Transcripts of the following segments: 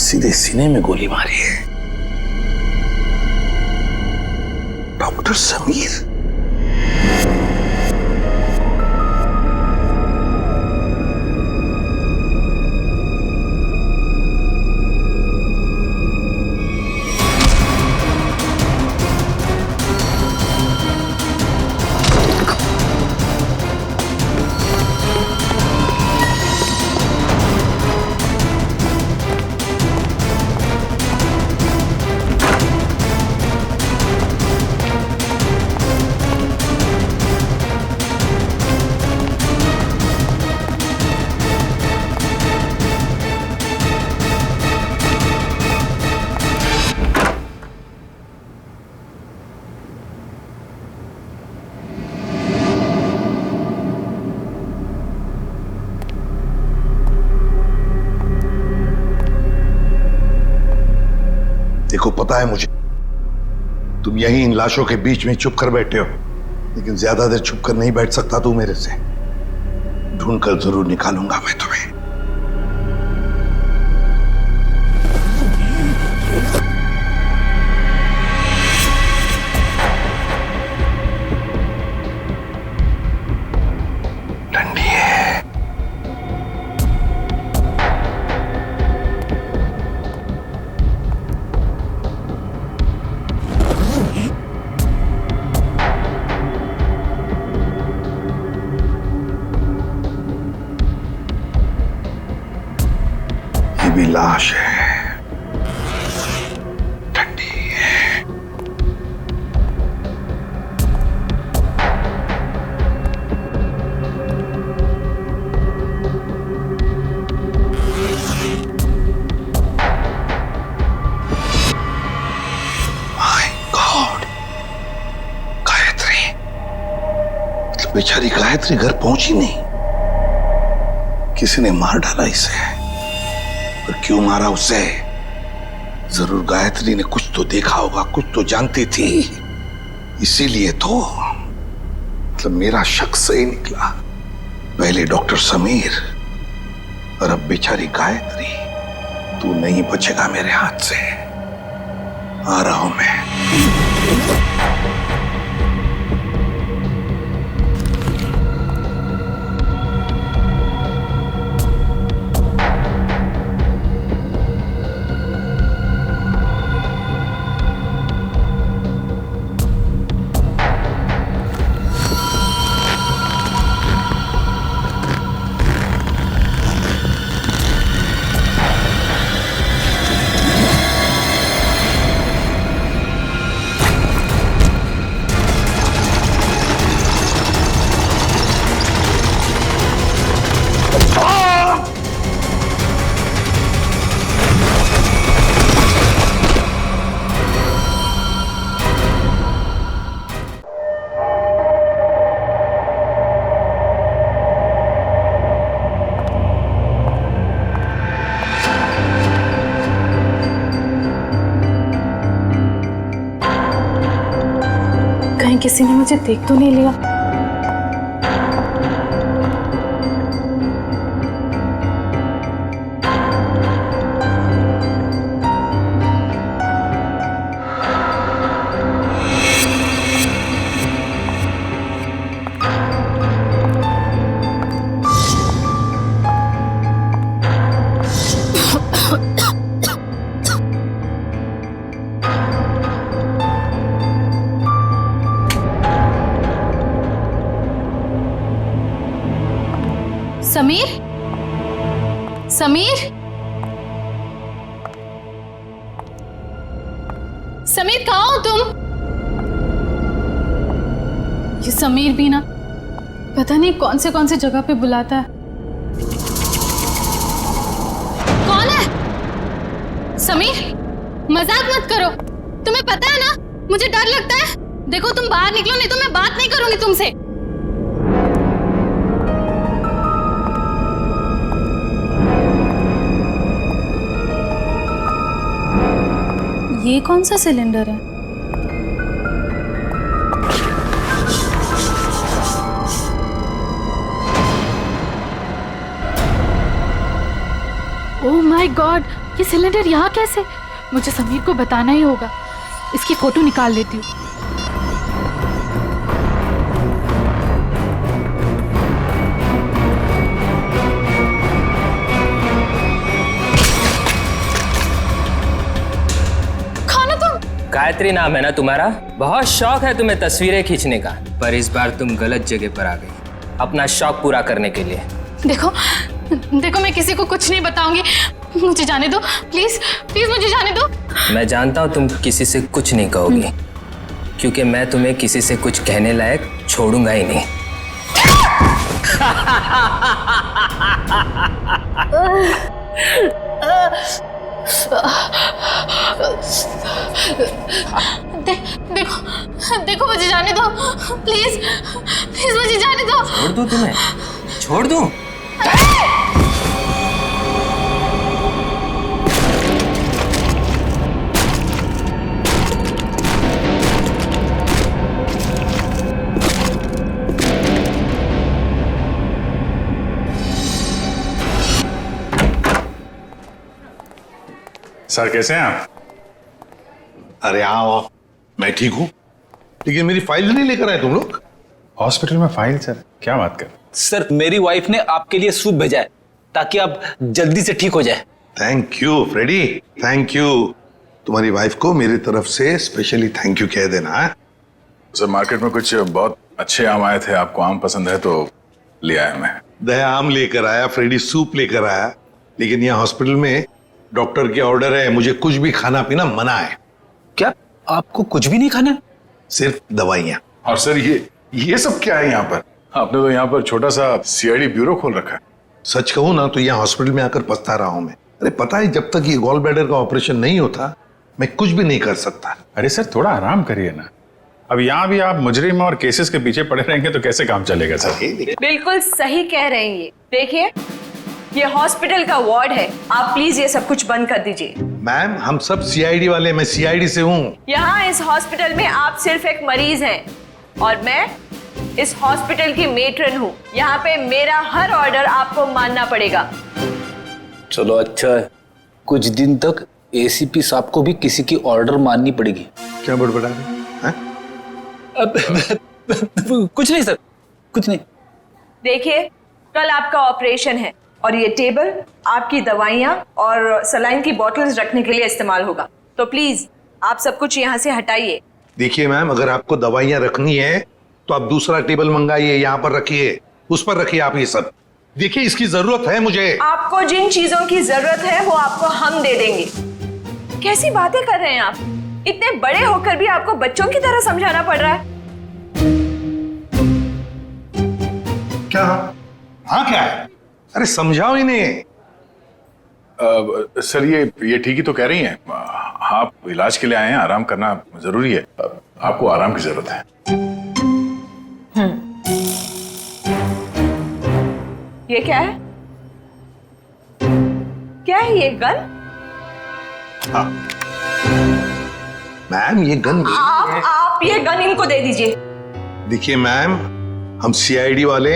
सीधे सीने में गोली मारी है। डॉक्टर समीर। देखो, पता है मुझे तुम यहीं इन लाशों के बीच में चुप कर बैठे हो, लेकिन ज्यादा देर चुप कर नहीं बैठ सकता तू मेरे से। ढूंढ कर जरूर निकालूंगा मैं तुम्हें। ठंडी है। भी लाश है, ठंडी है। My God, Gayatri. मतलब बेचारी गायत्री घर पहुंची नहीं, किसी ने मार डाला इसे। पर क्यों मारा उसे? जरूर गायत्री ने कुछ तो देखा होगा, कुछ तो जानती थी, इसीलिए तो। मतलब मेरा शक सही निकला। पहले डॉक्टर समीर और अब बेचारी गायत्री। तू नहीं बचेगा मेरे हाथ से। आ रहा हूं मैं। कहीं किसी ने मुझे देख तो नहीं लिया। समीर, समीर, समीर कहाँ हो तुम? ये समीर भी ना पता नहीं कौन से जगह पे बुलाता है। कौन है? समीर, मजाक मत करो। तुम्हें पता है ना मुझे डर लगता है। देखो तुम बाहर निकलो, नहीं तो मैं बात नहीं करूंगी तुमसे। ये कौन सा सिलेंडर है? ओह माय गॉड, ये सिलेंडर यहाँ कैसे? मुझे समीर को बताना ही होगा। इसकी फोटो निकाल लेती हूँ। खाना तुम? गायत्री नाम है ना तुम्हारा? बहुत शौक है तुम्हें तस्वीरें खींचने का, पर इस बार तुम गलत जगह पर आ गई अपना शौक पूरा करने के लिए। देखो देखो, मैं किसी को कुछ नहीं बताऊंगी। मुझे जाने दो प्लीज, प्लीज मुझे जाने दो। मैं जानता हूँ तुम किसी से कुछ नहीं कहोगी, क्योंकि मैं तुम्हें किसी से कुछ कहने लायक छोड़ूंगा ही नहीं। देखो देखो, मुझे जाने दो प्लीज, प्लीज मुझे जाने दो। छोड़ दूं तुम्हें? छोड़ दूं? सर कैसे हैं आप? अरे आओ, मैं ठीक हूं, लेकिन मेरी फाइल नहीं लेकर आए तुम लोग। हॉस्पिटल में फाइल? सर क्या बात कर। सर मेरी वाइफ ने आपके लिए सूप भेजा है ताकि आप जल्दी से ठीक हो जाए। Thank you Freddy, thank you. तुम्हारी वाइफ को मेरी तरफ से स्पेशली थैंक यू कह देना है। सर मार्केट में कुछ बहुत अच्छे आम आए थे, आपको आम पसंद है तो ले आया मैं। दया आम लेकर आया, फ्रेडी सूप लेकर आया, लेकिन यहाँ हॉस्पिटल में डॉक्टर के ऑर्डर है, मुझे कुछ भी खाना पीना मना है। क्या आपको कुछ भी नहीं खाना है? सिर्फ दवाइयाँ। और सर ये सब क्या है यहाँ पर? आपने तो यहाँ पर छोटा सा सीआईडी ब्यूरो खोल रखा है। सच कहूँ ना तो यहाँ हॉस्पिटल में आकर पछता रहा हूँ मैं। अरे पता है, जब तक ये गॉल ब्लैडर का ऑपरेशन नहीं होता मैं कुछ भी नहीं कर सकता। अरे सर थोड़ा आराम करिए ना। अब यहाँ भी आप मुजरिम और केसेस के पीछे पड़े रहेंगे तो कैसे काम चलेगा सर? बिल्कुल सही कह रहे हैं ये। देखिए ये हॉस्पिटल का वार्ड है, आप प्लीज ये सब कुछ बंद कर दीजिए। मैम हम सब सीआईडी वाले, मैं सीआईडी से हूँ। यहाँ इस हॉस्पिटल में आप सिर्फ एक मरीज हैं और मैं इस हॉस्पिटल की मेट्रन हूँ। यहाँ पे मेरा हर ऑर्डर आपको मानना पड़ेगा। चलो अच्छा है, कुछ दिन तक एसीपी साहब को भी किसी की ऑर्डर माननी पड़ेगी। क्या बड़बड़ा रहे हैं? कुछ नहीं सर, कुछ नहीं। देखिए कल आपका ऑपरेशन है और ये टेबल आपकी दवाइयाँ और सलाइन की बॉटल्स रखने के लिए इस्तेमाल होगा, तो प्लीज आप सब कुछ यहाँ से हटाइए। देखिए मैम, अगर आपको दवाइयाँ रखनी है तो आप दूसरा टेबल मंगाइए, यहाँ पर रखिए, उस पर रखिए आप ये सब। देखिए इसकी जरूरत है मुझे। आपको जिन चीजों की जरूरत है वो आपको हम दे देंगे। कैसी बातें कर रहे हैं आप? इतने बड़े होकर भी आपको बच्चों की तरह समझाना पड़ रहा है। क्या? हाँ क्या है? अरे समझाओ इन्हें। सर ये ठीक ही तो कह रही हैं। आप इलाज के लिए आए हैं, आराम करना जरूरी है। आपको आराम की जरूरत है। ये क्या है? क्या है ये गन? हाँ मैम, ये गन आप ये गन इनको दे दीजिए। देखिए मैम, हम सीआईडी वाले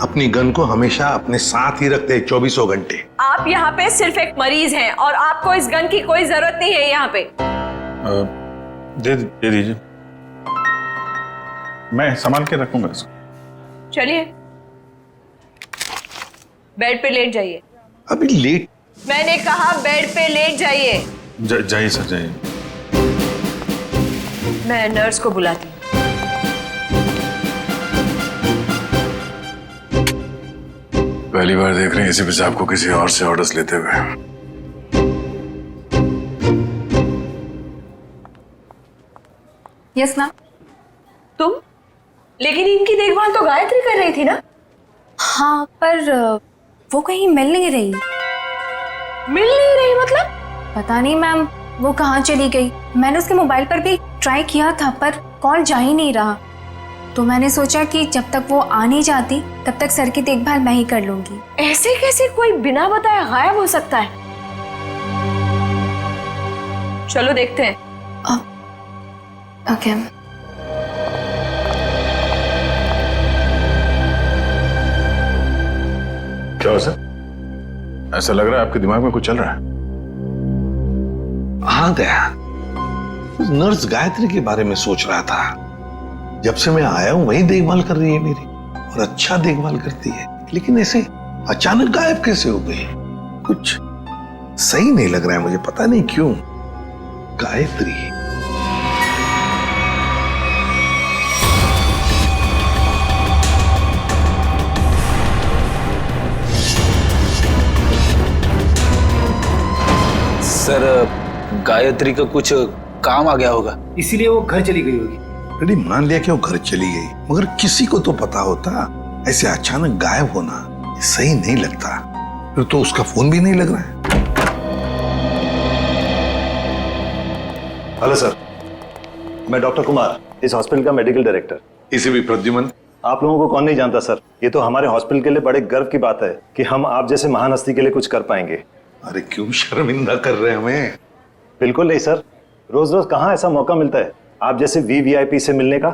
अपनी गन को हमेशा अपने साथ ही रखते हैं 24 घंटे। आप यहाँ पे सिर्फ एक मरीज हैं और आपको इस गन की कोई जरूरत नहीं है यहाँ पे। दे दीजिए, मैं संभाल के रखूंगा इसको। चलिए बेड पे लेट जाइए। अभी लेट? मैंने कहा बेड पे लेट जाइए। जाइए सर, जाइए। मैं नर्स को बुलाती हूँ। पहली बार देख रहे हैं एसीपी साहब को किसी और से ऑर्डर्स लेते हुए। Yes ma'am. तुम? लेकिन इनकी देखभाल तो गायत्री कर रही थी ना? हाँ पर वो कहीं मिल नहीं रही। मिल नहीं रही मतलब? पता नहीं मैम, वो कहाँ चली गई। मैंने उसके मोबाइल पर भी ट्राई किया था पर कॉल जा ही नहीं रहा, तो मैंने सोचा कि जब तक वो आ नहीं जाती तब तक सर की देखभाल मैं ही कर लूंगी। ऐसे कैसे कोई बिना बताए गायब हो सकता है? चलो देखते हैं। ओके। क्या हो सर? ऐसा लग रहा है आपके दिमाग में कुछ चल रहा है। हाँ दया, उस नर्स गायत्री के बारे में सोच रहा था। जब से मैं आया हूं वही देखभाल कर रही है मेरी, और अच्छा देखभाल करती है, लेकिन ऐसे अचानक गायब कैसे हो गई? कुछ सही नहीं लग रहा है मुझे, पता नहीं क्यों। गायत्री, सर गायत्री का कुछ काम आ गया होगा, इसीलिए वो घर चली गई होगी। अरे मान लिया कि वो घर चली गई, मगर किसी को तो पता होता। ऐसे अचानक गायब होना सही नहीं लगता। फिर तो उसका फोन भी नहीं लग रहा है। हेलो सर, मैं डॉक्टर कुमार, इस हॉस्पिटल का मेडिकल डायरेक्टर। इसे भी प्रद्युमन। आप लोगों को कौन नहीं जानता सर, ये तो हमारे हॉस्पिटल के लिए बड़े गर्व की बात है कि हम आप जैसे महान हस्ती के लिए कुछ कर पाएंगे। अरे क्यों शर्मिंदा कर रहे हैं हमें? बिल्कुल नहीं सर, रोज रोज कहाँ ऐसा मौका मिलता है आप जैसे VVIP से मिलने का।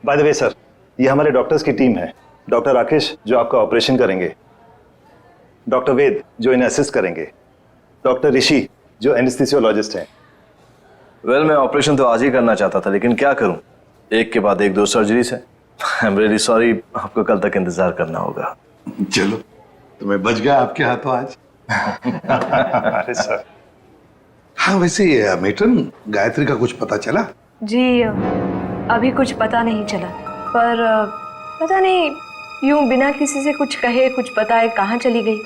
बाय द वे सर, ये हमारे डॉक्टर्स की टीम है। डॉक्टर राकेश जो आपका ऑपरेशन करेंगे, डॉक्टर वेद जो इन्हें असिस्ट करेंगे, डॉक्टर ऋषि जो एनेस्थीसियोलॉजिस्ट हैं। वेल, मैं ऑपरेशन तो आज ही करना चाहता था, लेकिन क्या करूं, एक के बाद एक 2 सर्जरीज है। आई एम रियली सॉरी, आपको कल तक इंतजार करना होगा। चलो, तो मैं बच गया आपके हाथों आज। अरे सर। हाँ, वैसे मेट्रन, गायत्री का कुछ पता चला? जी अभी कुछ पता नहीं चला, पर पता नहीं यूं बिना किसी से कुछ कहे कुछ बताए कहाँ चली गई।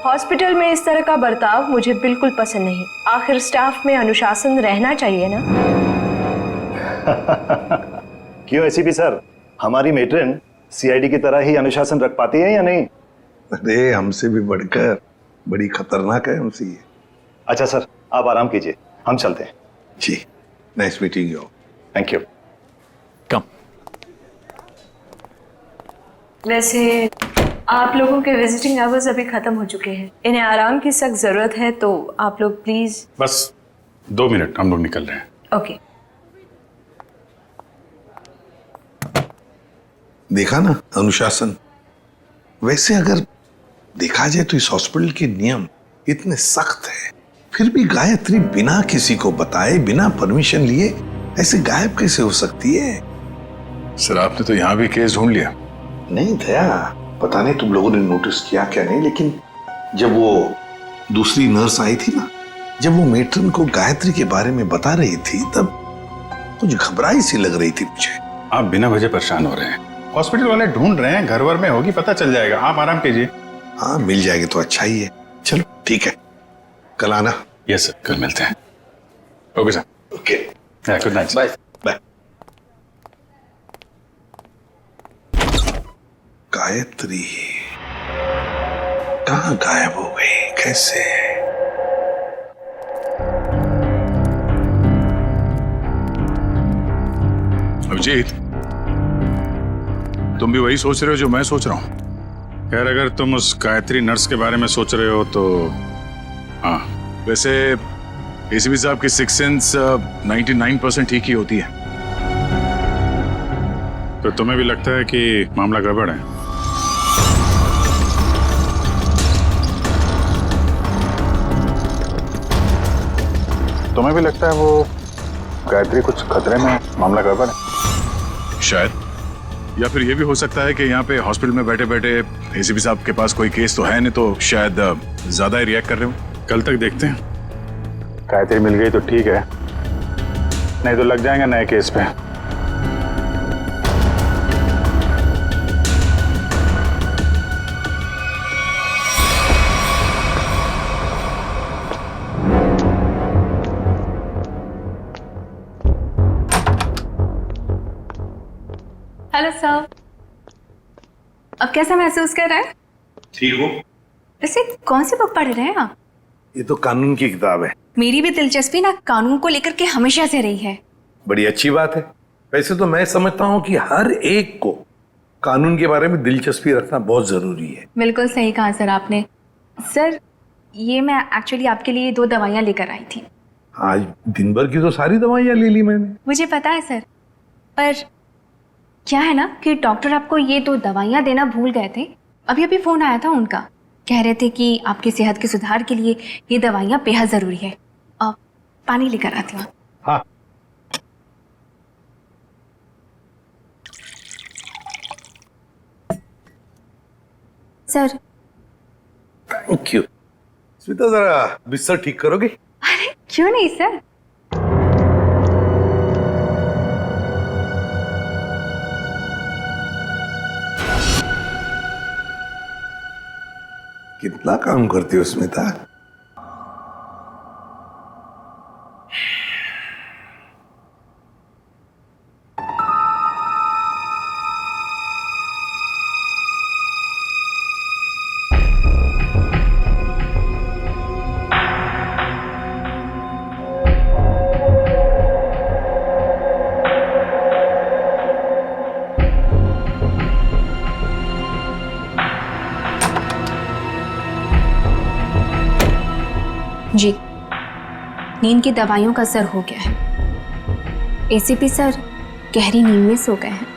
हॉस्पिटल में इस तरह का बर्ताव मुझे बिल्कुल पसंद नहीं। आखिर स्टाफ में अनुशासन रहना चाहिए ना। क्यों एसीपी सर, हमारी मेट्रन CID की तरह ही अनुशासन रख पाती है या नहीं? अरे हमसे भी बढ़कर बड़ी खतरनाक है उनसे ये। अच्छा सर, आप आराम कीजिए, हम चलते हैं। जी, nice meeting you. Thank you. Come. वैसे आप लोगों के विजिटिंग आवर्स अभी खत्म हो चुके हैं, इन्हें आराम की सख्त जरूरत है, तो आप लोग प्लीज। बस 2 मिनट, हम लोग निकल रहे हैं। ओके। देखा ना अनुशासन। वैसे अगर देखा जाए तो इस हॉस्पिटल के नियम इतने सख्त हैं, फिर भी गायत्री बिना किसी को बताए, बिना परमिशन लिए ऐसे गायब कैसे हो सकती है? सर, आपने तो यहाँ भी केस ढूंढ लिया। नहीं दया, पता नहीं तुम लोगों ने नोटिस किया क्या नहीं, लेकिन जब वो दूसरी नर्स आई थी ना, जब वो मेट्रन को गायत्री के बारे में बता रही थी, तब कुछ घबराई सी लग रही थी मुझे। आप बिना वजह परेशान हो रहे हैं, हॉस्पिटल वाले ढूंढ रहे हैं, घर वर में होगी, पता चल जाएगा। आप आराम कीजिए। हाँ, मिल जाएगी तो अच्छा ही है। चलो ठीक है, कल आना। यस सर, कल मिलते हैं। Okay sir. Okay, good night. Bye. Bye. Gayatri कहाँ गायब हो गई, कैसे? अभिजीत, तुम भी वही सोच रहे हो जो मैं सोच रहा हूँ? यार, अगर तुम उस गायत्री नर्स के बारे में सोच रहे हो तो हाँ, वैसे एसीपी साहब की सिक्स सेंस 99% ठीक ही होती है। तो तुम्हें भी लगता है कि मामला गड़बड़ है? तुम्हें भी लगता है वो गायत्री कुछ खतरे में, मामला गड़बड़ है? शायद, या फिर ये भी हो सकता है कि यहाँ पे हॉस्पिटल में बैठे बैठे एसीपी साहब के पास कोई केस तो है नहीं, तो शायद ज्यादा ही रिएक्ट कर रहे हो। कल तक देखते हैं। गायत्री मिल गई तो ठीक है, नहीं तो लग जाएंगे नए केस पे। हेलो सर, अब कैसा महसूस कर रहे हैं? ठीक हो? वैसे कौन सी बुक पढ़ रहे हैं आप? ये तो कानून की किताब है। मेरी भी दिलचस्पी ना कानून को लेकर के हमेशा से रही है। बड़ी अच्छी बात है। वैसे तो मैं समझता हूँ कि हर एक को कानून के बारे में दिलचस्पी रखना बहुत जरूरी है। बिल्कुल सही कहा सर आपने। सर, ये मैं एक्चुअली आपके लिए 2 दवाइयाँ लेकर आई थी। आज दिन भर की तो सारी दवाइयाँ ले ली मैंने। मुझे पता है सर, पर क्या है ना कि डॉक्टर आपको ये 2 दवाइयाँ देना भूल गए थे। अभी अभी फोन आया था उनका कह रहे थे कि आपकी सेहत के सुधार के लिए ये दवाइयाँ बेहद ज़रूरी है। अब पानी लेकर आती हूँ। हाँ। सर। Thank you. स्मिता जरा बिस्तर ठीक करोगे? अरे क्यों नहीं सर। कितना काम करती हो स्मिता? जी, नींद की दवाइयों का असर हो गया है। एसीपी सर गहरी नींद में सो गए हैं।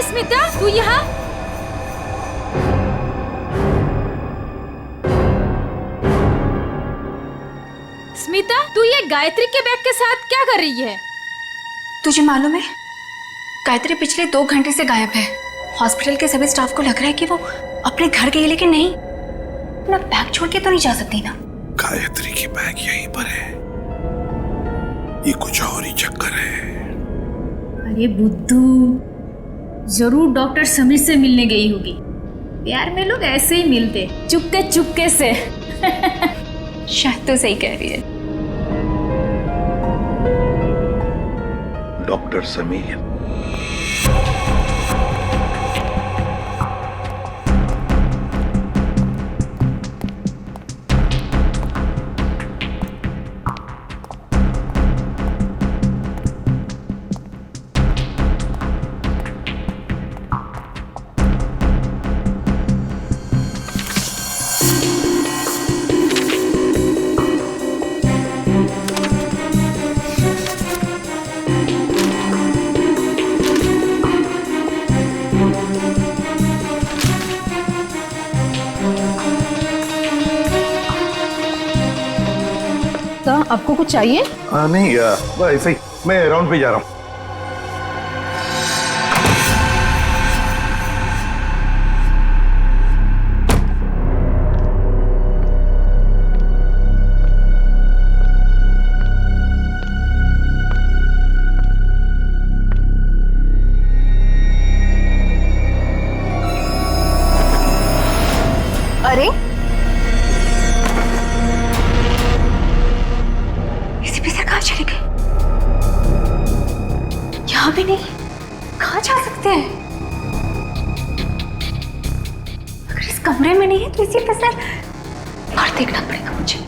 स्मिता तू यहाँ? स्मिता तू ये गायत्री के बैग के साथ क्या कर रही है? तुझे मालूम है गायत्री पिछले 2 घंटे से गायब है। हॉस्पिटल के सभी स्टाफ को लग रहा है कि वो अपने घर गई, लेकिन नहीं, अपना बैग छोड़ के तो नहीं जा सकती ना। गायत्री की बैग यहीं पर है, ये कुछ और ही चक्कर है। अरे बुद्धू, जरूर डॉक्टर समीर से मिलने गई होगी। प्यार में लोग ऐसे ही मिलते, चुपके चुपके से। शायद तो सही कह रही है। डॉक्टर समीर, सर, आपको कुछ चाहिए? नहीं बस ऐसे ही, मैं राउंड पे जा रहा हूँ। अरे एसीपी सर कहाँ चले गए? यहाँ भी नहीं, कहाँ जा सकते हैं? अगर इस कमरे में नहीं है तो एसीपी सर बाहर देखना पड़ेगा मुझे।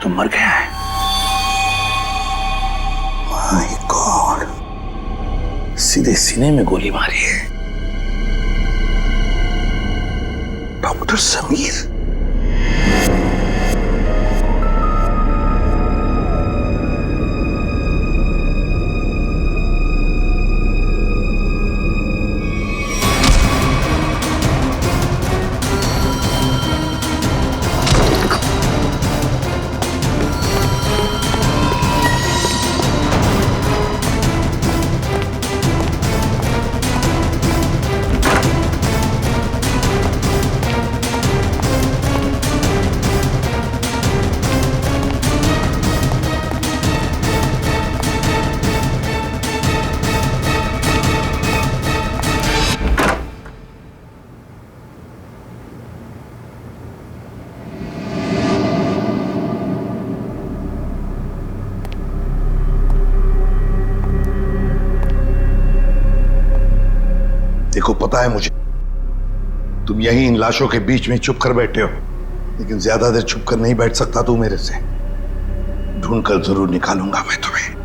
तो मर गया है। माय गॉड, सीधे सीने में गोली मारी है। डॉक्टर समीर। देखो, पता है मुझे तुम यहीं इन लाशों के बीच में चुप कर बैठे हो, लेकिन ज्यादा देर चुप कर नहीं बैठ सकता तू मेरे से। ढूंढकर जरूर निकालूंगा मैं तुम्हें।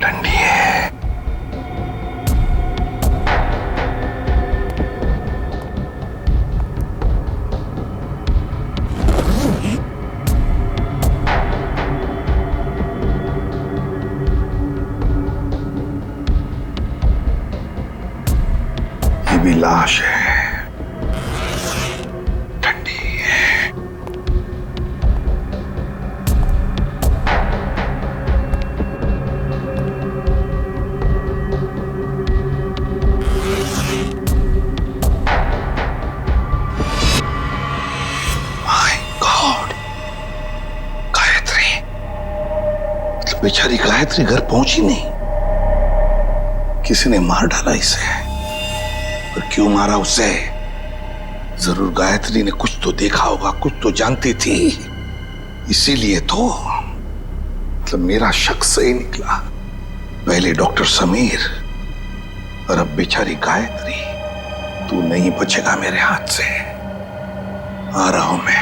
ठंडी है। भी लाश है, ठंडी है। My God, Gayatri. मतलब बेचारी गायत्री घर पहुंची नहीं, किसी ने मार डाला इसे। पर क्यों मारा उसे? जरूर गायत्री ने कुछ तो देखा होगा, कुछ तो जानती थी, इसीलिए तो। मतलब मेरा शक सही निकला। पहले डॉक्टर समीर और अब बेचारी गायत्री। तू नहीं बचेगा मेरे हाथ से। आ रहा हूं मैं।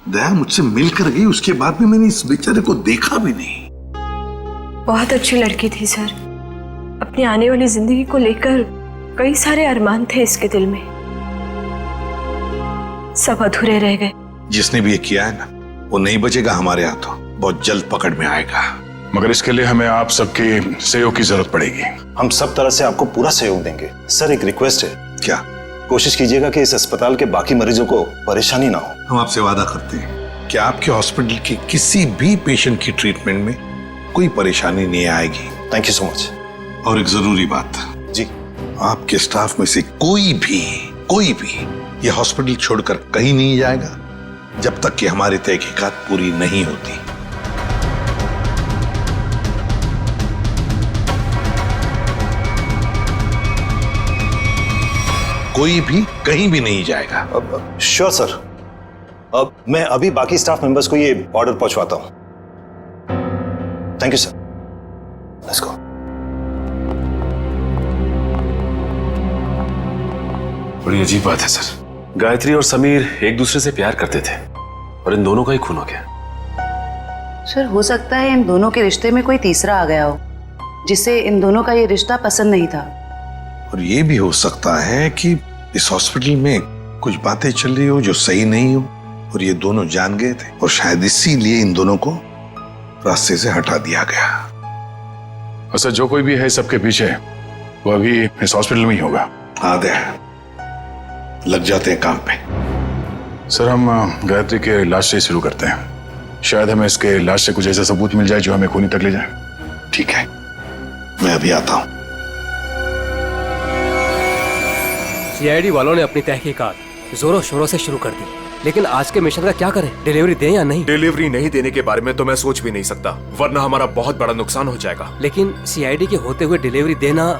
दया मुझसे मिलकर गई, उसके बाद भी मैंने इस बेचारे को देखा भी नहीं। बहुत अच्छी लड़की थी सर। अपनी आने वाली जिंदगी को लेकर कई सारे अरमान थे इसके दिल में, सब अधूरे रह गए। जिसने भी ये किया है ना, वो नहीं बचेगा हमारे हाथों, बहुत जल्द पकड़ में आएगा। मगर इसके लिए हमें आप सबके सहयोग की जरूरत पड़ेगी। हम सब तरह से आपको पूरा सहयोग देंगे। सर एक रिक्वेस्ट है, क्या? कोशिश कीजिएगा कि इस अस्पताल के बाकी मरीजों को परेशानी ना हो। हम आपसे वादा करते हैं कि आपके हॉस्पिटल के किसी भी पेशेंट की ट्रीटमेंट में कोई परेशानी नहीं आएगी। Thank you so much. और एक जरूरी बात जी, आपके स्टाफ में से कोई भी ये हॉस्पिटल छोड़कर कहीं नहीं जाएगा जब तक कि हमारी तहकीकात पूरी नहीं होती। कोई भी कहीं भी नहीं जाएगा। Sure sir. अब मैं अभी बाकी स्टाफ मेंबर्स को ये ऑर्डर पहुंचवाता हूं। Thank you sir. Let's go. बड़ी अजीब बात है सर। गायत्री और समीर एक दूसरे से प्यार करते थे और इन दोनों का ही खून हो गया। सर हो सकता है इन दोनों के रिश्ते में कोई तीसरा आ गया हो जिससे इन दोनों का ये रिश्ता पसंद नहीं था। और ये भी हो सकता है कि इस हॉस्पिटल में कुछ बातें चल रही हो जो सही नहीं हो और ये दोनों जान गए थे और शायद इसीलिए इन दोनों को रास्ते से हटा दिया गया। अच्छा, जो कोई भी है सबके पीछे वो अभी इस हॉस्पिटल में ही होगा। आदे लग जाते हैं काम पे। सर हम गायत्री के लाश से शुरू करते हैं। शायद हमें इसके लाश से कुछ ऐसा सबूत मिल जाए जो हमें खूनी तक ले जाए। ठीक है, मैं अभी आता हूं। सीआईडी वालों ने अपनी तहकीकात जोरों शोरों से शुरू कर दी, लेकिन आज के मिशन का क्या करें? डिलीवरी दें या नहीं? डिलीवरी नहीं देने के बारे में तो मैं सोच भी नहीं सकता, वरना हमारा बहुत बड़ा नुकसान हो जाएगा। लेकिन सीआईडी के होते हुए डिलीवरी देना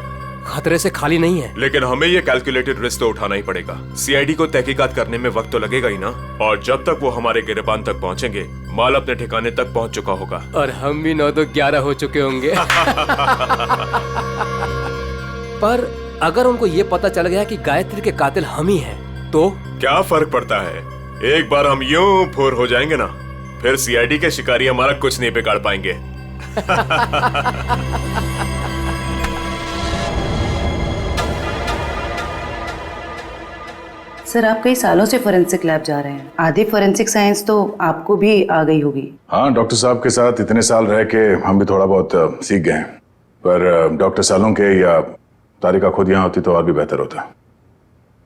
खतरे से खाली नहीं है। लेकिन हमें ये कैलकुलेटेड रिस्क तो उठाना ही पड़ेगा। सीआईडी को तहकीकात करने में वक्त तो लगेगा ही ना, और जब तक वो हमारे गिरबान तक पहुंचेंगे माल अपने ठिकाने तक पहुंच चुका होगा और हम भी 9 तो 11 हो चुके होंगे। पर अगर उनको ये पता चल गया कि गायत्री के कातिल हम ही हैं, तो क्या फर्क पड़ता है? एक बार हम यूं फुर हो जाएंगे ना, फिर सीआईडी के शिकारी हमारा कुछ नहीं बिगाड़ पाएंगे। सर आप कई सालों से फोरेंसिक लैब जा रहे हैं, आधी फोरेंसिक साइंस तो आपको भी आ गई होगी। हाँ, डॉक्टर साहब के साथ इतने साल रह के हम भी थोड़ा बहुत सीख गए हैं। पर डॉक्टर सालों के या तारिका खुद यहाँ होती तो और भी बेहतर होता।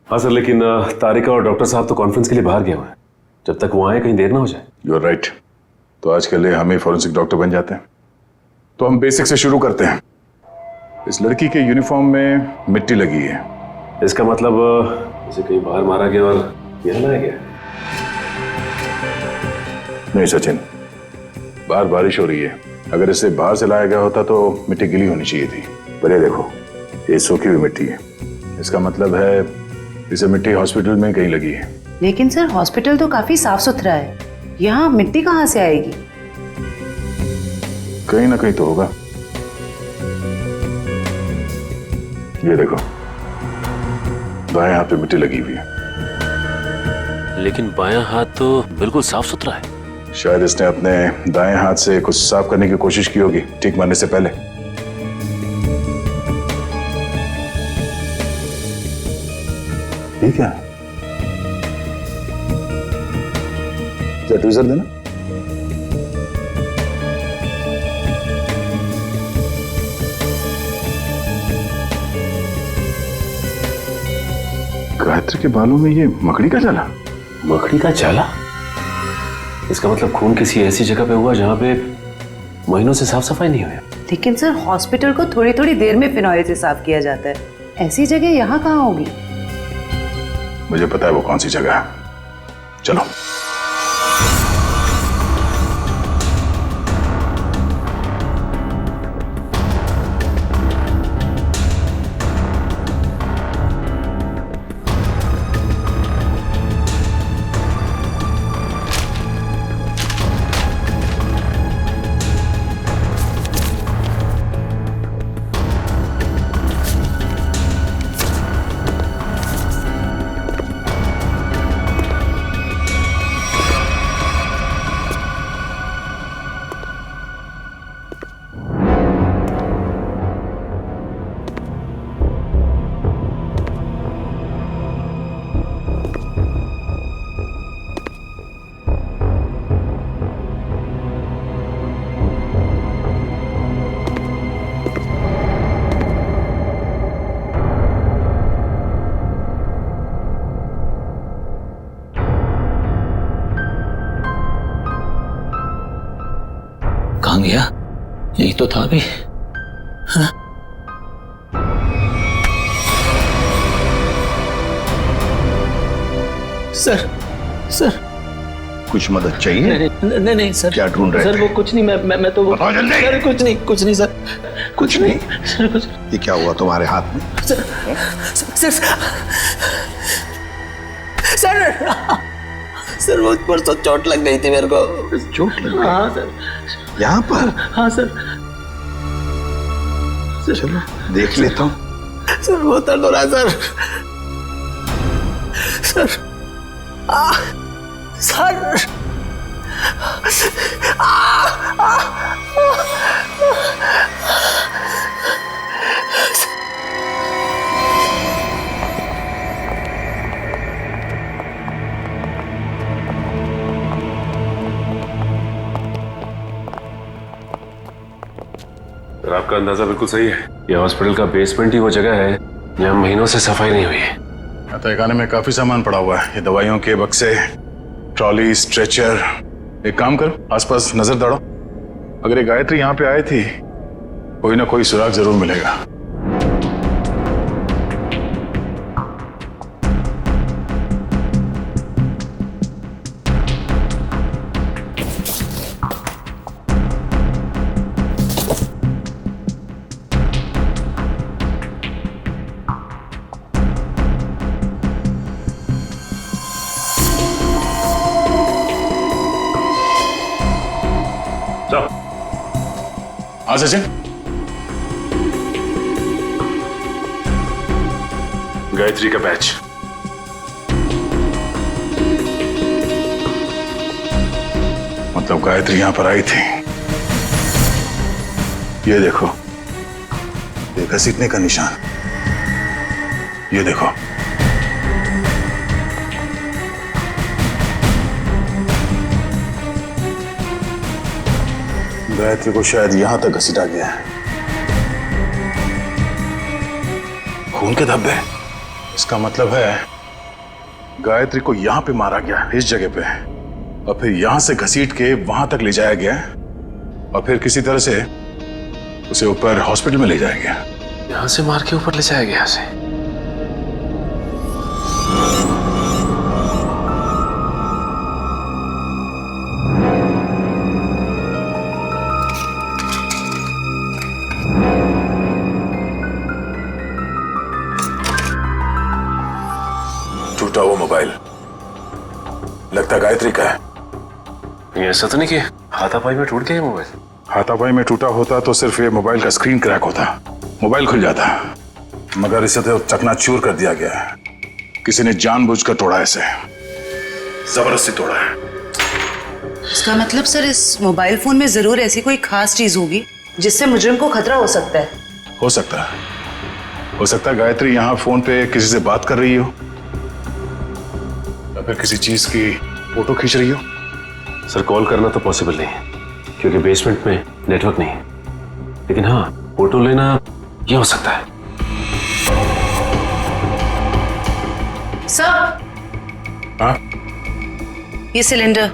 हाँ सर, लेकिन तारिका और डॉक्टर साहब तो कॉन्फ्रेंस के लिए बाहर गए हुए हैं। जब तक वो आए कहीं देर ना हो जाए। You are right. तो आज के लिए हम ही फॉरेंसिक डॉक्टर बन जाते हैं। तो हम बेसिक से शुरू करते हैं। इस लड़की के यूनिफॉर्म में मिट्टी लगी है। इसका मतलब इसे कहीं बाहर मारा गया और यहाँ लाया गया? नहीं सचिन, बाहर बारिश हो रही है। अगर इसे बाहर से लाया गया होता तो मिट्टी गीली होनी चाहिए थी। पर ये देखो, ये सूखी हुई मिट्टी है। इसका मतलब है इसे मिट्टी हॉस्पिटल में कहीं लगी है। लेकिन सर हॉस्पिटल तो काफी साफ सुथरा है, यहाँ मिट्टी कहाँ से आएगी? कहीं ना कहीं तो होगा। ये देखो, बाएं हाथ पे मिट्टी लगी हुई है। लेकिन बायां हाथ तो बिल्कुल साफ सुथरा है। शायद इसने अपने दाएं हाथ से कुछ साफ करने की कोशिश की होगी ठीक मारने से पहले। ठीक है, ट्वीजर देना। गायत्री के बालों में ये मकड़ी का जाला? मकड़ी का जाला? इसका मतलब खून किसी ऐसी जगह पे हुआ जहां पे महीनों से साफ सफाई नहीं हुई। लेकिन सर हॉस्पिटल को थोड़ी थोड़ी देर में फिनॉइल से साफ किया जाता है, ऐसी जगह यहाँ कहाँ होगी? मुझे पता है वो कौन सी जगह है, चलो। कहाँ गया? यही तो था अभी। हाँ? सर सर कुछ मदद चाहिए? नहीं सर। क्या ढूंढ रहे सर थे? वो कुछ नहीं, मैं तो बताओ जल्दी। सर कुछ नहीं सर। कुछ नहीं? सर कुछ। ये क्या हुआ तुम्हारे हाथ में? सर सर सर वो परसों चोट लग गई थी मेरे को। चोट लग गई? हाँ सर। यहाँ पर? हाँ सर। चलो देख लेता हूँ। सर वो दर्द हो रहा है सर। सर सर आपका अंदाजा बिल्कुल सही है। यह हॉस्पिटल का बेसमेंट ही वो जगह है जहाँ महीनों से सफाई नहीं हुई है। तहखाने में काफी सामान पड़ा हुआ है, ये दवाइयों के बक्से, ट्रॉली, स्ट्रेचर। एक काम करो, आसपास नजर दौड़ो। अगर ये गायत्री यहाँ पे आई थी, कोई ना कोई सुराग जरूर मिलेगा। हाँ सचिन, गायत्री का बैच। मतलब गायत्री यहां पर आई थी। ये देखो, ये घसीटने का निशान, ये देखो। गायत्री को शायद यहां तक घसीटा गया है। खून के धब्बे, इसका मतलब है गायत्री को यहां पे मारा गया, इस जगह पे, और फिर यहां से घसीट के वहां तक ले जाया गया, और फिर किसी तरह से उसे ऊपर हॉस्पिटल में ले जाया गया। यहां से मार के ऊपर ले जाया गया उसे। टूटा वो मोबाइल लगता गायत्री का है। ये ऐसा तो नहीं कि हाथापाई में टूट गया मोबाइल? हाथापाई में टूटा होता तो सिर्फ ये मोबाइल का स्क्रीन क्रैक होता, मोबाइल खुल जाता, मगर इसे तो चकनाचूर कर दिया गया है। किसी ने जानबूझकर तोड़ा, इसे जबरदस्ती तोड़ा है। इसका मतलब सर इस मोबाइल फोन में जरूर ऐसी कोई खास चीज होगी जिससे मुजरिम को खतरा हो सकता है। हो सकता है, हो सकता है गायत्री यहाँ फोन पे किसी से बात कर रही हो, या फिर किसी चीज की फोटो खींच रही हो। सर कॉल करना तो पॉसिबल नहीं है क्योंकि बेसमेंट में नेटवर्क नहीं है, लेकिन हाँ फोटो लेना यह हो सकता है। सर, हाँ? ये सिलेंडर,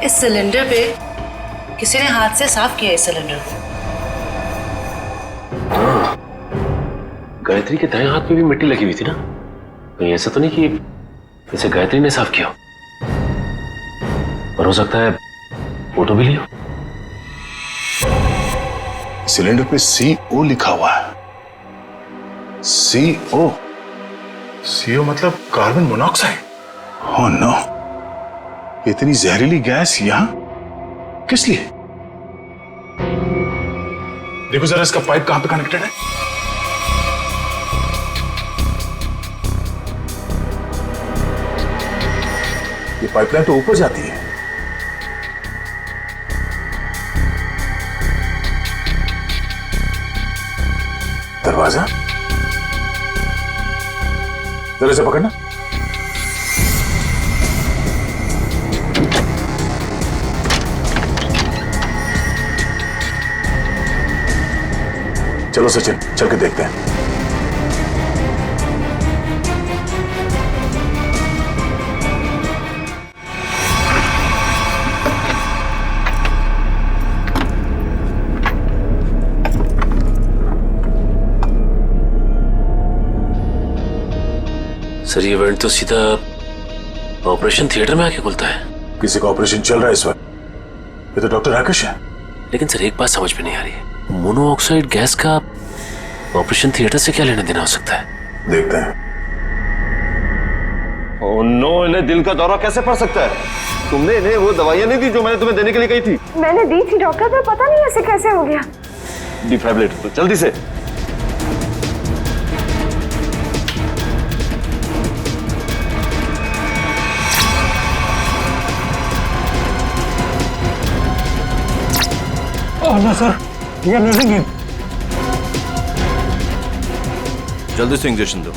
इस सिलेंडर पे किसी ने हाथ से साफ किया इस सिलेंडर को। गायत्री के दाएं हाथ में भी मिट्टी लगी हुई थी ना? कहीं ऐसा तो नहीं कि इसे गायत्री ने साफ किया हो? और हो सकता है फोटो भी लिया। सिलेंडर पे CO लिखा हुआ है। CO मतलब कार्बन मोनोऑक्साइड। ओह नो, इतनी जहरीली गैस यहां किस लिए? देखो जरा इसका पाइप कहां पे कनेक्टेड है। ये पाइपलाइन तो ऊपर जाती है। दरवाजा जरा से पकड़ना। चलो सचिन, चल के देखते हैं। सर ये इवेंट तो सीधा ऑपरेशन थिएटर में आके खुलता है। किसी का ऑपरेशन चल रहा है इस वक्त। ये तो डॉक्टर राकेश है। लेकिन सर एक बात समझ में नहीं आ रही है, मोनोऑक्साइड गैस का ऑपरेशन थिएटर से क्या लेना देना हो सकता है? देखते हैं। ओह नो, इन्हें दिल का दौरा कैसे पड़ सकता है? तुमने इन्हें वो दवाइयां नहीं दी जो मैंने तुम्हें देने के लिए कही थी? मैंने दी थी डॉक्टर, पर पता नहीं ऐसे कैसे हो गया। डिफाइब्रिलेटर तो जल्दी से। ना सर, ये नहीं। जल्दी से इंजेक्शन दो।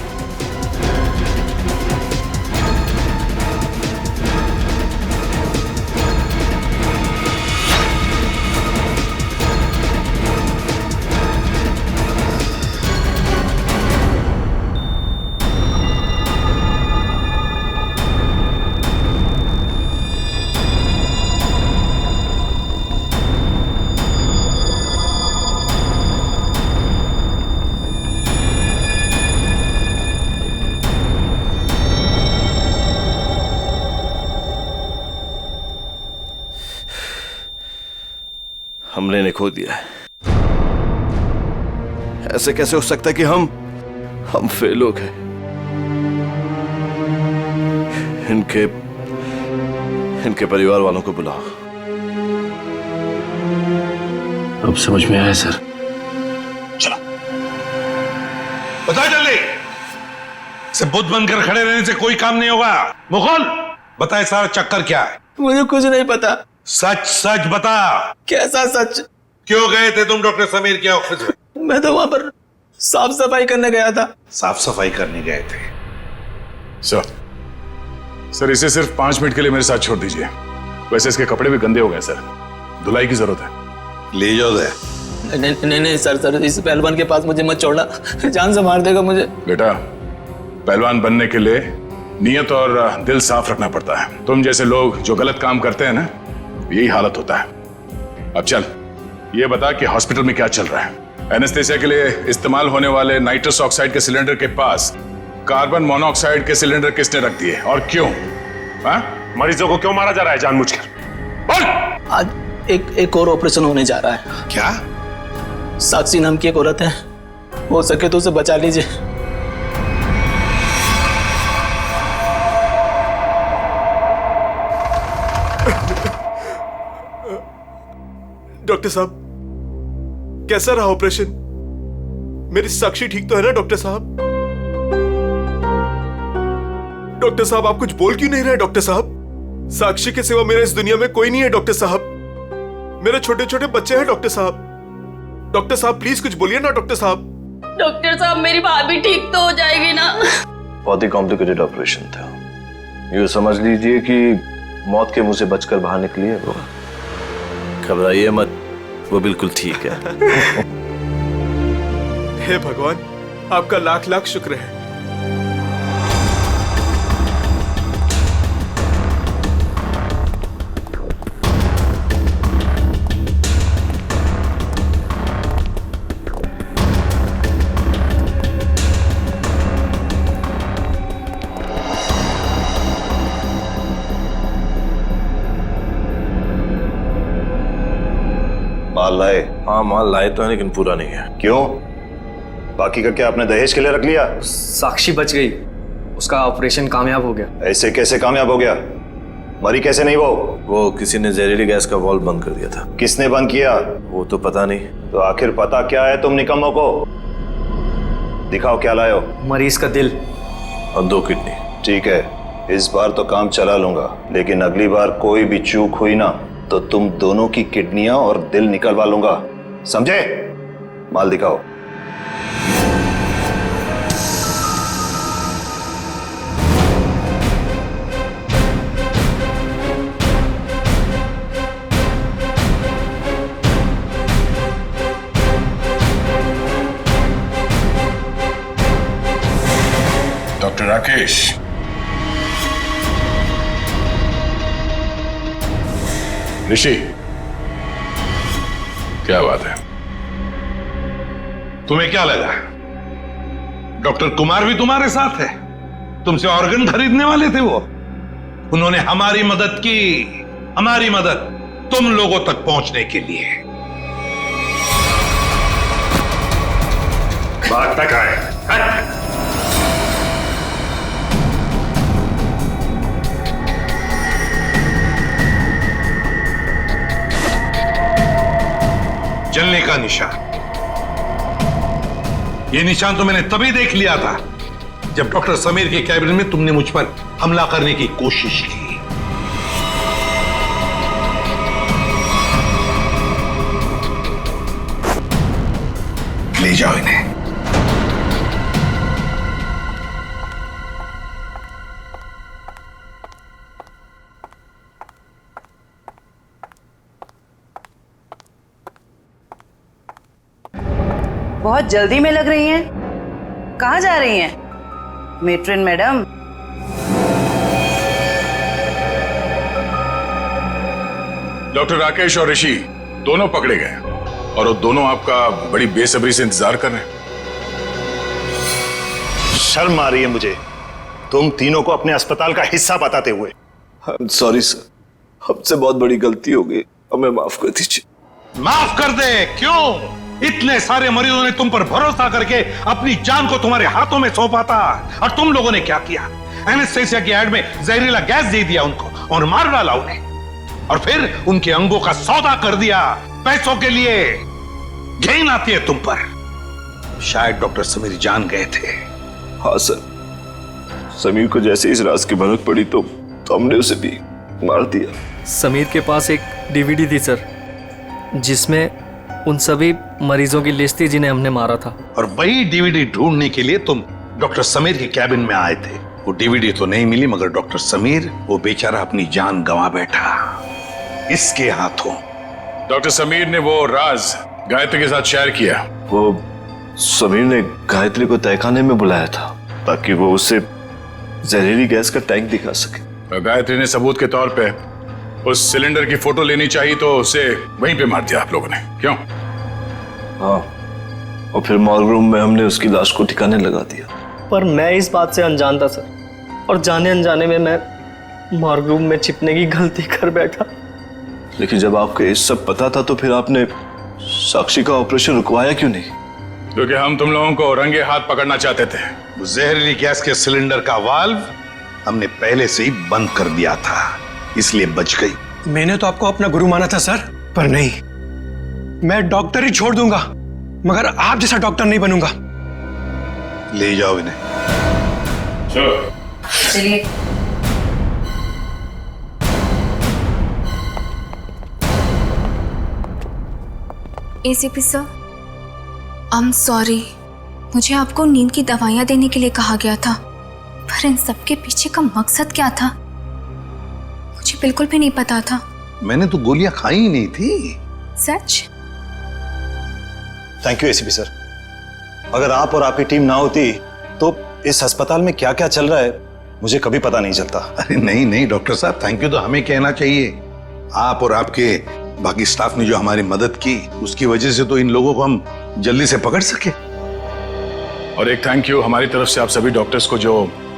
हमने इन्हें खो दिया है। ऐसे कैसे हो सकता है कि हम फेल हो गए? इनके परिवार वालों को बुलाओ। अब समझ में आया सर। चलो बताओ जल्दी। से बुद्ध बनकर खड़े रहने से कोई काम नहीं होगा। मुकुल बताए सारा चक्कर क्या है? मुझे कुछ नहीं पता। सच सच बता। कैसा सच? क्यों गए थे तुम डॉक्टर समीर के ऑफिस में? मैं तो वहां पर साफ सफाई करने गया था। साफ सफाई करने गए थे? सर इसे सिर्फ 5 मिनट के लिए मेरे साथ छोड़ दीजिए। वैसे इसके कपड़े भी गंदे हो गए सर, धुलाई की जरूरत है। ले जाओ दे। नहीं सर, इस पहलवान के पास मुझे मत छोड़ना, जान से मार देगा मुझे। बेटा, पहलवान बनने के लिए नियत और दिल साफ रखना पड़ता है। तुम जैसे लोग जो गलत काम करते हैं ना, यही हालत होता है। अब चल ये बता कि हॉस्पिटल में क्या चल रहा है? एनेस्थेसिया के लिए इस्तेमाल होने वाले नाइट्रस ऑक्साइड के सिलेंडर के पास कार्बन मोनोऑक्साइड के सिलेंडर किसने रख दिए और क्यों? मरीजों को क्यों मारा जा रहा है जानबूझकर? बोल। आज एक और ऑपरेशन होने जा रहा है। क्या? साक्षी नाम की एक औरत है, हो सके तो उसे बचा लीजिए। डॉक्टर साहब कैसा रहा ऑपरेशन? मेरी साक्षी ठीक तो है ना डॉक्टर साहब? डॉक्टर साहब आप कुछ बोल क्यों नहीं रहे? डॉक्टर साहब साक्षी के सिवा मेरे इस दुनिया में कोई नहीं है डॉक्टर साहब। मेरे छोटे छोटे बच्चे हैं डॉक्टर साहब। डॉक्टर साहब प्लीज कुछ बोलिए ना डॉक्टर साहब। डॉक्टर साहब मेरी भाभी ठीक तो हो जाएगी ना? बहुत ही कॉम्प्लिकेटेड ऑपरेशन था। यूं समझ लीजिए कि मौत के मुंह से बचकर बाहर निकली है वो। घबराइए मत, वो बिल्कुल ठीक है। हे भगवान, आपका लाख लाख शुक्र है। माल लाए? हाँ माल लाए तो है लेकिन पूरा नहीं है। क्यों? बाकी का क्या आपने दहेज के लिए रख लिया? साक्षी बच गई, उसका ऑपरेशन कामयाब हो गया। ऐसे कैसे कामयाब हो गया? मरी कैसे नहीं वो किसी ने जहरीली गैस का वाल्व बंद कर दिया था। किसने बंद किया? वो तो पता नहीं। तो आखिर पता क्या है तुम निकम्मों को? दिखाओ क्या लाए हो। मरीज का दिल और 2 किडनी। ठीक है, इस बार तो काम चला लूंगा, लेकिन अगली बार कोई भी चूक हुई ना तो तुम दोनों की किडनियां और दिल निकलवा लूंगा, समझे? माल दिखाओ। डॉक्टर राकेश, ऋषि, क्या बात है? तुम्हें क्या लगा डॉक्टर कुमार भी तुम्हारे साथ है? तुमसे ऑर्गन खरीदने वाले थे वो। उन्होंने हमारी मदद की, हमारी मदद तुम लोगों तक पहुंचने के लिए। बात तक आए। जलने का निशान, ये निशान तो मैंने तभी देख लिया था जब डॉक्टर समीर के कैबिन में तुमने मुझ पर हमला करने की कोशिश की। ले जाओ इन्हें। बहुत जल्दी में लग रही हैं। कहाँ जा रही हैं मेट्रिन मैडम? डॉक्टर राकेश और ऋषि दोनों पकड़े गए और वो दोनों आपका बड़ी बेसब्री से इंतजार कर रहे हैं। शर्म आ रही है मुझे तुम तीनों को अपने अस्पताल का हिस्सा बताते हुए। सॉरी सर, हमसे बहुत बड़ी गलती हो गई, हमें माफ कर दीजिए। माफ कर दे? क्यों? इतने सारे मरीजों ने तुम पर भरोसा करके अपनी जान को तुम्हारे हाथों में सौंपा था, और तुम लोगों ने क्या किया? एनेस्थेसिया की एड में जहरीला गैस दे दिया उनको और मार डाला उन्हें, और फिर उनके अंगों का सौदा कर दिया पैसों के लिए। घिन आती है तुम पर। शायद डॉक्टर समीर जान गए थे। हाँ सर, समीर को जैसे इस राज की भनक पड़ी तो हमने उसे भी मार दिया। समीर के पास एक डीवीडी थी सर, जिसमें उन सभी मरीजों की लिस्ट थी जिन्हें हमने मारा था। और वही डीवीडी ढूंढने के लिए तुम डॉक्टर समीर के कैबिन में आए थे। वो डीवीडी तो नहीं मिली, मगर डॉक्टर समीर, वो बेचारा अपनी जान गंवा बैठा इसके हाथों। डॉक्टर समीर ने वो राज गायत्री के साथ शेयर किया। वो समीर ने गायत्री को तहखाने में बुलाया था ताकि वो उसे जहरीली गैस का टैंक दिखा सके। गायत्री ने सबूत के तौर पे उस सिलेंडर की फोटो लेनी चाहिए तो उसे वहीं पे मार दिया आप लोगों ने, क्यों? हाँ, और फिर मॉर्ग रूम में हमने उसकी लाश को ठिकाने लगा दिया। पर मैं इस बात से अनजान था सर, और जाने अनजाने में मैं मॉर्ग रूम में छिपने की गलती कर बैठा। लेकिन जब आपको ये सब पता था तो फिर आपने साक्षी का ऑपरेशन रुकवाया क्यों नहीं? क्योंकि हम तुम लोगों को रंगे हाथ पकड़ना चाहते थे। वो जहरीली गैस के सिलेंडर का वाल्व हमने पहले से ही बंद कर दिया था, इसलिए बच गई। मैंने तो आपको अपना गुरु माना था सर, पर नहीं, मैं डॉक्टर ही छोड़ दूंगा मगर आप जैसा डॉक्टर नहीं बनूंगा। ले जाओ इन्हें। चलिए। ACP sir, I am sorry, मुझे आपको नींद की दवाइयाँ देने के लिए कहा गया था, पर इन सब के पीछे का मकसद क्या था मुझे बिल्कुल भी नहीं पता था। मैंने तो गोलियां खाई ही नहीं थी। सच? Thank you ACP sir. अगर आप और आपकी टीम ना होती तो इस अस्पताल में क्या क्या चल रहा है मुझे कभी पता नहीं चलता। अरे नहीं नहीं डॉक्टर साहब, थैंक यू तो हमें कहना चाहिए। आप और आपके बाकी स्टाफ ने जो हमारी मदद की, उसकी वजह से तो इन लोगों को हम जल्दी से पकड़ सके। और एक थैंक यू हमारी तरफ से आप सभी डॉक्टर्स को जो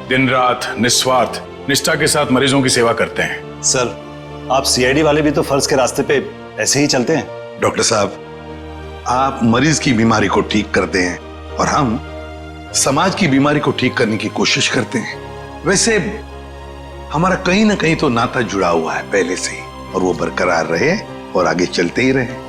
दिन रात निस्वार्थ निष्ठा के साथ मरीजों की सेवा करते हैं। सर, आप सीआईडी वाले भी तो फर्ज के रास्ते पे ऐसे ही चलते हैं। डॉक्टर साहब, आप मरीज की बीमारी को ठीक करते हैं और हम समाज की बीमारी को ठीक करने की कोशिश करते हैं। वैसे हमारा कहीं ना कहीं तो नाता जुड़ा हुआ है पहले से ही, और वो बरकरार रहे और आगे चलते ही रहे।